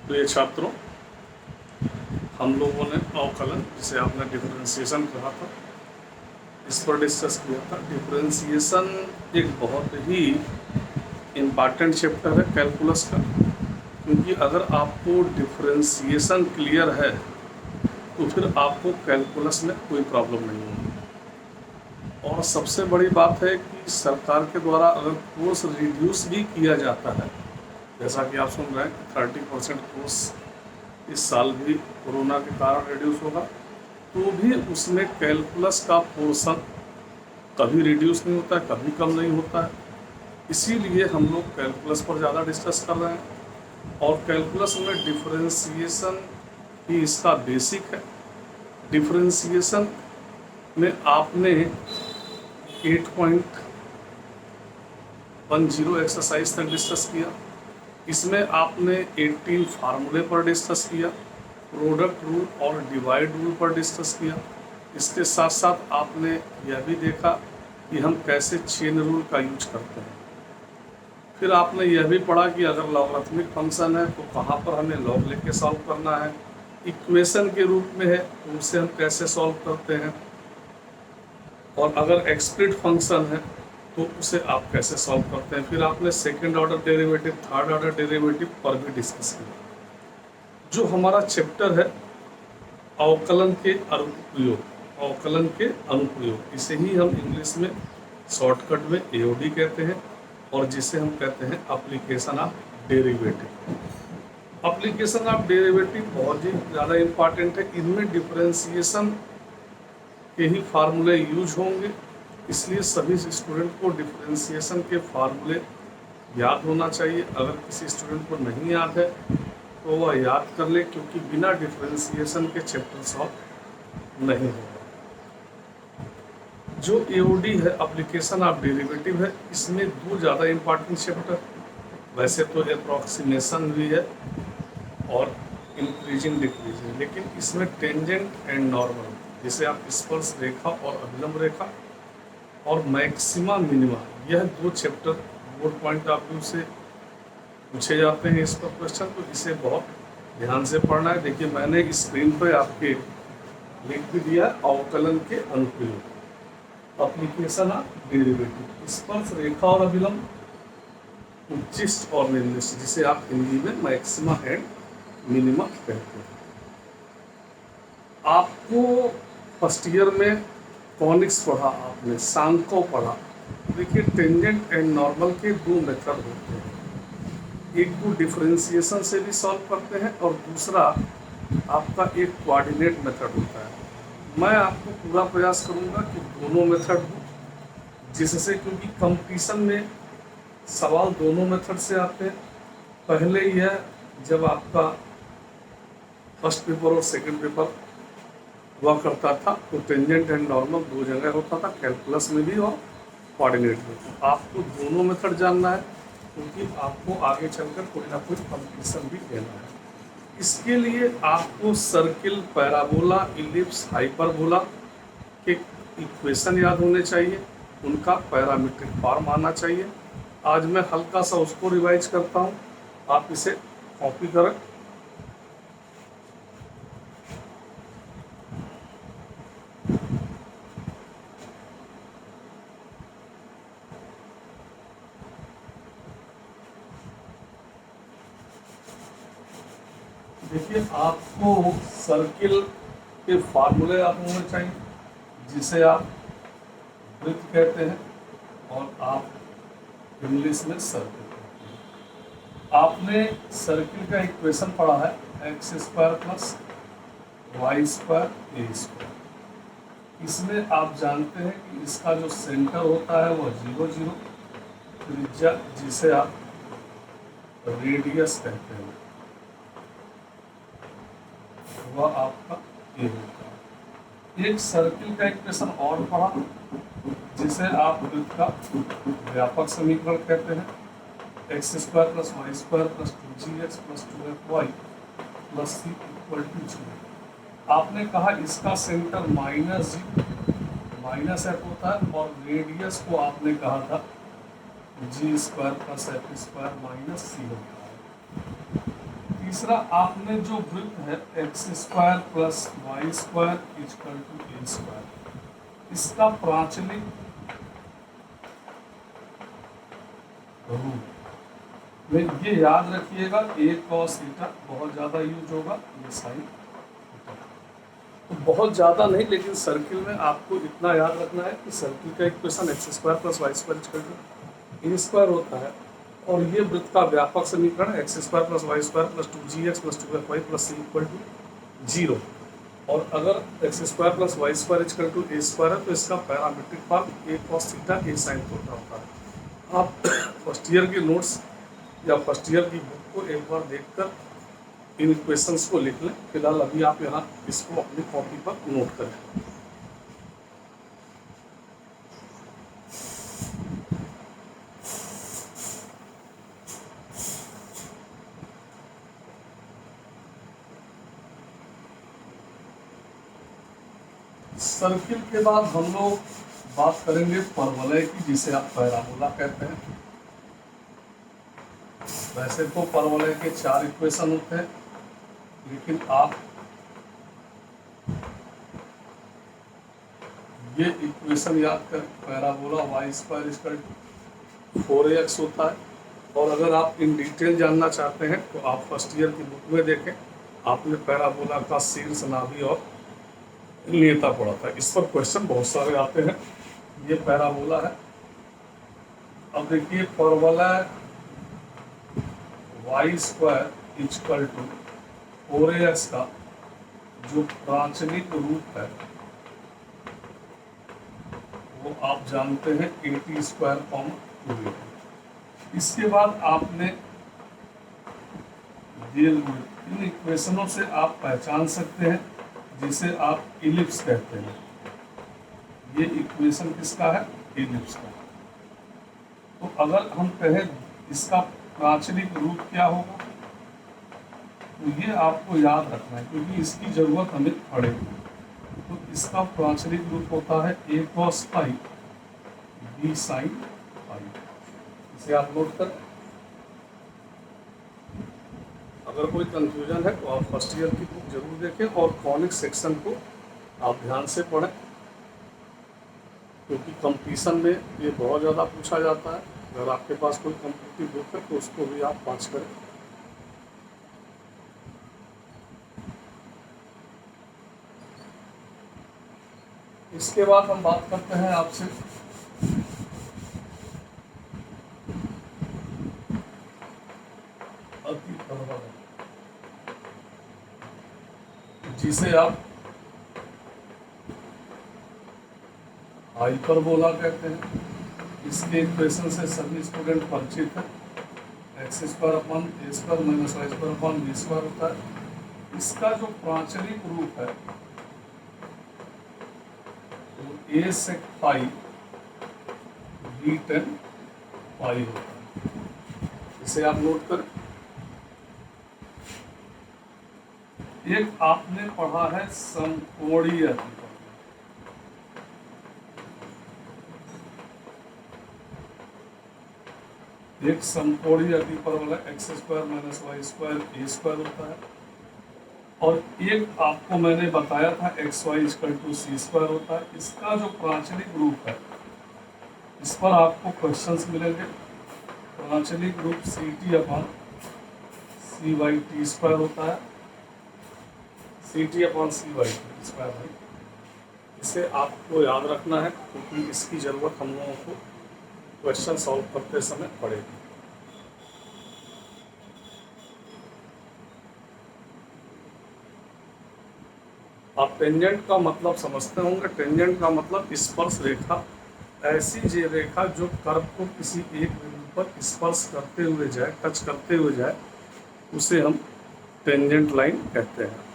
प्रिय छात्रों, हम लोगों ने अवकलन, जिसे आपने डिफरेंशिएशन कहा था, इस पर डिस्कस किया था। डिफरेंशिएशन एक बहुत ही इम्पॉर्टेंट चैप्टर है कैलकुलस का, क्योंकि अगर आपको डिफरेंशिएशन क्लियर है तो फिर आपको कैलकुलस में कोई प्रॉब्लम नहीं होगी। और सबसे बड़ी बात है कि सरकार के द्वारा अगर कोर्स रिड्यूस भी किया जाता है, जैसा कि आप सुन रहे हैं 30% कोर्स इस साल भी कोरोना के कारण रिड्यूस होगा, तो भी उसमें कैलकुलस का पोर्शन कभी रिड्यूस नहीं होता है, कभी कम नहीं होता है। इसीलिए हम लोग कैलकुलस पर ज़्यादा डिस्कस कर रहे हैं। और कैलकुलस में डिफरेंशिएशन ही इसका बेसिक है। डिफरेंशिएशन में आपने 8.10 एक्सरसाइज तक डिस्कस किया। इसमें आपने 18 फार्मूले पर डिस्कस किया, प्रोडक्ट रूल और डिवाइड रूल पर डिस्कस किया। इसके साथ साथ आपने यह भी देखा कि हम कैसे चेन रूल का यूज करते हैं। फिर आपने यह भी पढ़ा कि अगर लॉगरिथमिक फंक्शन है तो कहाँ पर हमें लॉग लेके सॉल्व करना है, इक्वेशन के रूप में है तो उसे हम कैसे सॉल्व करते हैं, और अगर एक्सप्लिट फंक्शन है तो उसे आप कैसे सॉल्व करते हैं। फिर आपने second order derivative, third order derivative पर भी डिस्कस किया। जो हमारा चैप्टर है अवकलन के अनुप्रयोग, अवकलन के अनुप्रयोग, इसे ही हम इंग्लिश में शॉर्टकट में एओडी कहते हैं, और जिसे हम कहते हैं application of derivative. Application of derivative बहुत ही ज़्यादा इम्पॉर्टेंट है। इनमें डिफरेंशिएशन के ही फार्मूले यूज होंगे, इसलिए सभी स्टूडेंट को डिफरेंशिएशन के फार्मूले याद होना चाहिए। अगर किसी स्टूडेंट को नहीं याद है तो वह याद कर ले, क्योंकि बिना डिफरेंशिएशन के चैप्टर सॉल्व नहीं होगा। जो एओडी है, एप्लीकेशन ऑफ डेरिवेटिव है, इसमें दो ज़्यादा इम्पॉर्टेंट चैप्टर, वैसे तो अप्रॉक्सीमेशन भी है और इंक्रीजिंग डिक्रीजिंग, लेकिन इसमें टेंजेंट एंड नॉर्मल, जिसे आप स्पर्श रेखा और अभिलंब रेखा, और मैक्सिमा मिनिमा, यह दो chapter board point of view से पूछे जाते हैं इस पर क्वेश्चन, तो इसे बहुत ध्यान से पढ़ना है। देखिए मैंने स्क्रीन पर आपके लिख भी दिया अवकलन के अनुप्रयोग, एप्लीकेशन ऑफ डेरिवेटिव, स्पर्श रेखा और अभिलंब, उच्चिष्ट और निम्निष्ट, जिसे आप हिंदी में मैक्सिमा एंड मिनिमा कहते हैं। आपको फर्स्ट ईयर में कॉनिक्स पढ़ा, आपने सांको पढ़ा। देखिए टेंजेंट एंड नॉर्मल के दो मेथड होते हैं, एक को डिफरेंशिएशन से भी सॉल्व करते हैं और दूसरा आपका एक कोऑर्डिनेट मेथड होता है। मैं आपको पूरा प्रयास करूंगा कि दोनों मेथड हो, जिससे, क्योंकि कंपटीशन में सवाल दोनों मेथड से आते हैं। पहले यह जब आपका फर्स्ट पेपर और सेकंड पेपर हुआ करता था तो टेंजेंट एंड नॉर्मल दो जगह होता था, कैलकुलस में भी और कोऑर्डिनेट में। तो आपको दोनों मेथड जानना है, क्योंकि आपको आगे चलकर कोई ना कोई कंपटीशन भी देना है। इसके लिए आपको सर्किल, पैराबोला, इलिप्स, हाइपरबोला के इक्वेशन याद होने चाहिए, उनका पैरामीट्रिक फॉर्म आना चाहिए। आज मैं हल्का सा उसको रिवाइज करता हूँ, आप इसे कॉपी करें। देखिए आपको सर्किल के फार्मूले याद होने चाहिए, जिसे आप वृत्त कहते हैं और आप इंग्लिश में सर्किल कहते हैं। आपने सर्किल का इक्वेशन पढ़ा है, x square plus y square a square. इसमें आप जानते हैं कि इसका जो सेंटर होता है वह 0 0, त्रिज्या जिसे आप रेडियस कहते हैं वह आपका ये होता है। एक सर्किल का इक्वेशन और पढ़ा, जिसे आप वृत्त का व्यापक समीकरण कहते हैं, x square plus y square plus 2gx plus 2fy plus c equal to 0। आपने कहा इसका सेंटर माइनस एफ होता है और रेडियस को आपने कहा था g square plus f square minus c होता है। तीसरा, आपने जो वृत्त है x square plus y square equal to a square, इसका प्राचलिक रूप में ये याद रखिएगा, ए कॉस थीटा बहुत ज़्यादा यूज होगा, ये साइन थीटा। तो बहुत ज़्यादा नहीं, लेकिन सर्किल में आपको इतना याद रखना है कि सर्किल का equation x square plus y square equal to a square होता है, और ये वृत्त का व्यापक समीकरण x square plus y square plus 2gx plus 2fy plus c equal to 0। और अगर x square plus y square equal to a square है तो इसका parametric form a cos theta a sine theta होता है। आप फर्स्ट ईयर के notes या फर्स्ट ईयर की बुक को एक बार देखकर इन इक्वेशंस को लिख लें। फिलहाल अभी आप यहाँ इसको अपनी कॉपी पर नोट करें। सर्किल के बाद हम लोग बात करेंगे परवलय की, जिसे आप पैराबोला कहते हैं। वैसे तो परवलय के 4 इक्वेशन होते हैं, लेकिन आप ये इक्वेशन याद करें, parabola y square equal to 4ax होता है। और अगर आप इन डिटेल जानना चाहते हैं तो आप फर्स्ट ईयर की बुक में देखें, आपने पैराबोला का शीर्ष, नाभि और नेता पढ़ा था। इस पर क्वेश्चन बहुत सारे आते हैं। ये पैराबोला है। अब देखिए, परवलय Y square equal to 4ax का जो प्राचलिक रूप है वो आप जानते हैं at स्क्वायर कॉमन 2a। इसके बाद आपने इन इक्वेशनों से आप पहचान सकते हैं जिसे आप इलिप्स कहते हैं। ये इक्वेशन किसका है? इलिप्स का। तो अगर हम कहें इसका प्राचलिक रूप क्या होगा, तो ये आपको याद रखना है क्योंकि इसकी जरूरत हमें पड़ेगी। तो इसका प्राचलिक रूप होता है a cos pi b sin पाई। इसे आप नोट करें। अगर कोई कंफ्यूजन है तो आप फर्स्ट ईयर की बुक जरूर देखें और कॉनिक सेक्शन को आप ध्यान से पढ़ें, क्योंकि कंपटीशन में ये बहुत ज़्यादा पूछा जाता है। अगर आपके पास कोई कॉम्पिटिटिव बुक है तो उसको भी आप पास करें। इसके बाद हम बात करते हैं आपसे अति परवलय, जिसे आप हाइपरबोला कहते हैं। इसके इक्वेशन से सभी स्टूडेंट परिचित हैं। X square upon a square minus y square upon b square होता है। इसका जो प्राचलिक रूप है वो a sec pi b tan पाई होता है। इसे आप नोट करें। एक आपने पढ़ा है समकोणीय अतिपरवलय। एक समकोणीय अतिपरवलय x square minus y square a square होता है। और एक आपको मैंने बताया था x y equal to c square होता है। इसका जो प्राचलिक रूप है, इस पर आपको क्वेश्चंस मिलेंगे। प्राचलिक रूप सी टी अपॉन सी वाई टी स्क्वायर होता है। सी टी अपॉन सी वाई टी स्क्वायर है। इसे आपको याद रखना है क्योंकि इसकी ज़रूरत हम लोगों को क्वेश्चन सॉल्व करते समय पड़ेगी। आप टेंजेंट का मतलब समझते होंगे। टेंजेंट का मतलब स्पर्श रेखा, ऐसी जे रेखा जो कर्व को किसी एक बिंदु पर स्पर्श करते हुए जाए, टच करते हुए जाए, उसे हम टेंजेंट लाइन कहते हैं।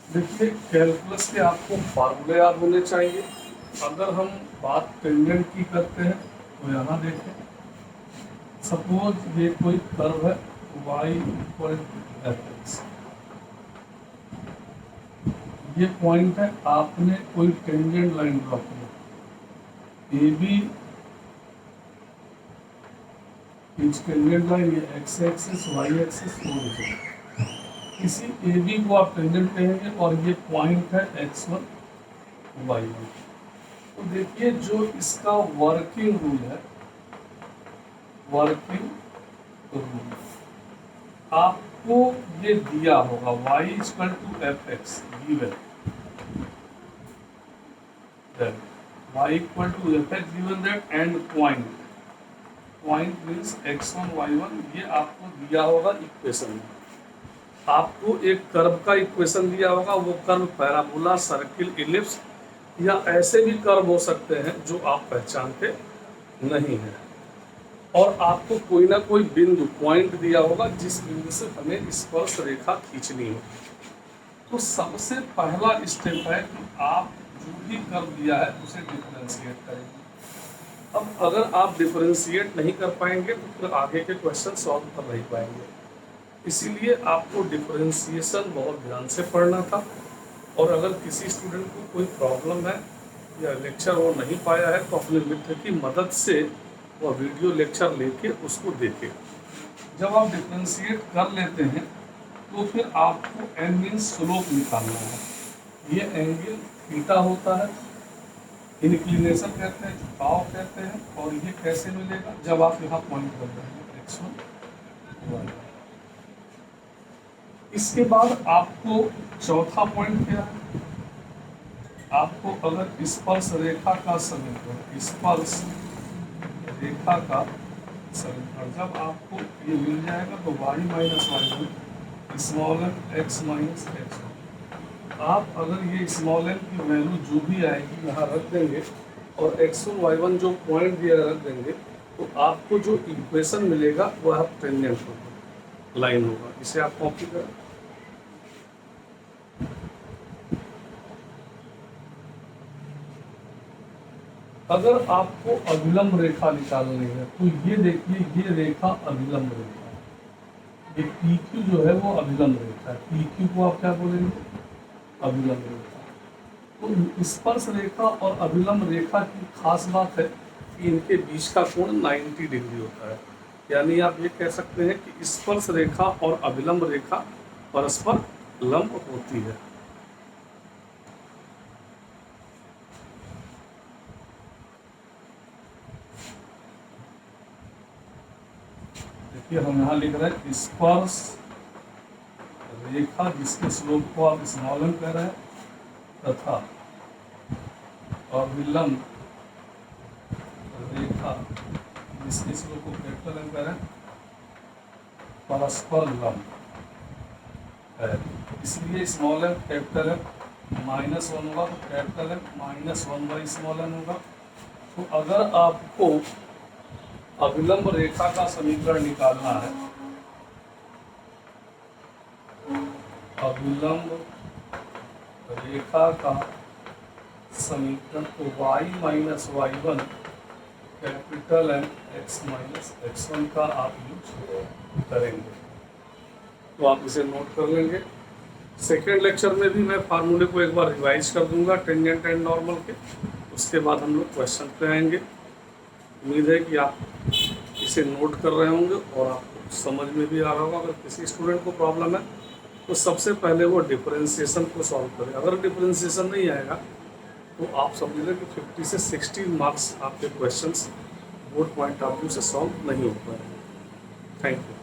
देखिए, कैलकुलस के आपको फार्मूले याद होने चाहिए। अगर हम बात टेंजेंट की करते हैं तो यहाँ देखें, सपोज ये कोई कर्व है y इक्वल टू fx, ये पॉइंट है। आपने कोई टेंजेंट लाइन ड्रॉ की, AB इच टेंजेंट लाइन ये x axis y axis origin, इसी ए बी को आप टेंजेंट कहेंगे और ये पॉइंट है x1 y1। तो देखिए जो इसका वर्किंग रूल है, वर्किंग रूल आपको ये दिया होगा y equal to f x given, y equal to f x given that and point, point means x1 y1, ये आपको दिया होगा इक्वेशन में। आपको एक कर्व का इक्वेशन दिया होगा, वो कर्व पैराबोला, सर्किल, इलिप्स या ऐसे भी कर्व हो सकते हैं जो आप पहचानते नहीं हैं, और आपको कोई ना कोई बिंदु पॉइंट दिया होगा जिस बिंदु से हमें स्पर्श रेखा खींचनी हो। तो सबसे पहला स्टेप है कि आप जो भी कर्व दिया है उसे डिफरेंशिएट करेंगे। अब अगर आप डिफरेंशिएट नहीं कर पाएंगे तो फिर आगे के क्वेश्चन सॉल्व कर नहीं पाएंगे, इसीलिए आपको डिफरेंशिएशन बहुत ध्यान से पढ़ना था। और अगर किसी स्टूडेंट को कोई प्रॉब्लम है या लेक्चर वो नहीं पाया है तो अपने मित्र की मदद से वह वीडियो लेक्चर लेके उसको देखे। जब आप डिफरेंशिएट कर लेते हैं तो फिर आपको एन मीन्स स्लोप निकालना है। ये एंगल थीटा होता है, इंक्लिनेशन कहते हैं, झुकाव कहते हैं, और ये कैसे मिलेगा जब आप यहाँ पॉइंट कर देंगे x1 y1। इसके बाद आपको चौथा पॉइंट क्या है, आपको अगर स्पर्श रेखा का समीकरण, स्पर्श रेखा का समीकरण जब आपको ये मिल जाएगा तो y minus y1 small n x minus x1, आप अगर ये स्मॉल एन की वैल्यू जो भी आएगी यहाँ रख देंगे और x1 y1 जो पॉइंट दिया रख देंगे, तो आपको जो इक्वेशन मिलेगा वह टेंजेंट होगा, लाइन होगा। इसे आप कॉपी करें। अगर आपको अभिलंब रेखा निकालनी है तो ये देखिए, ये रेखा अभिलंब रेखा है, ये PQ जो है वो अभिलंब रेखा है। PQ को आप क्या बोलेंगे, अभिलंब रेखा। तो स्पर्श रेखा और अभिलंब रेखा की खास बात है कि इनके बीच का कोण 90 डिग्री होता है, यानी आप ये कह सकते हैं कि स्पर्श रेखा और अभिलंब रेखा परस्पर लंब होती है। हम यहाँ लिख रहे हैं स्पर्श रेखा जिसके स्लोप को आप स्मॉल एम कह रहे हैं तथा अभिलंब रेखा जिसके स्लोप को कैपिटल एम कह रहे हैं परस्पर लंब है, इसलिए small m capital m minus 1 होगा तो capital m minus 1 small m होगा। तो अगर आपको अभिलंब रेखा का समीकरण निकालना है, अभिलंब रेखा का समीकरण, तो y minus y1 capital m x minus x1 का आप यूज करेंगे। तो आप इसे नोट कर लेंगे। सेकेंड लेक्चर में भी मैं फार्मूले को एक बार रिवाइज कर दूंगा टेंजेंट एंड नॉर्मल के, उसके बाद हम लोग क्वेश्चन पे आएंगे। उम्मीद है कि आप इसे नोट कर रहे होंगे और आपको समझ में भी आ रहा होगा। अगर किसी स्टूडेंट को प्रॉब्लम है तो सबसे पहले वो डिफरेंशिएशन को सॉल्व करें। अगर डिफरेंशिएशन नहीं आएगा तो आप समझ लें कि 50 से 60 मार्क्स आपके questions board point of view से सॉल्व नहीं हो पाएंगे। Thank you.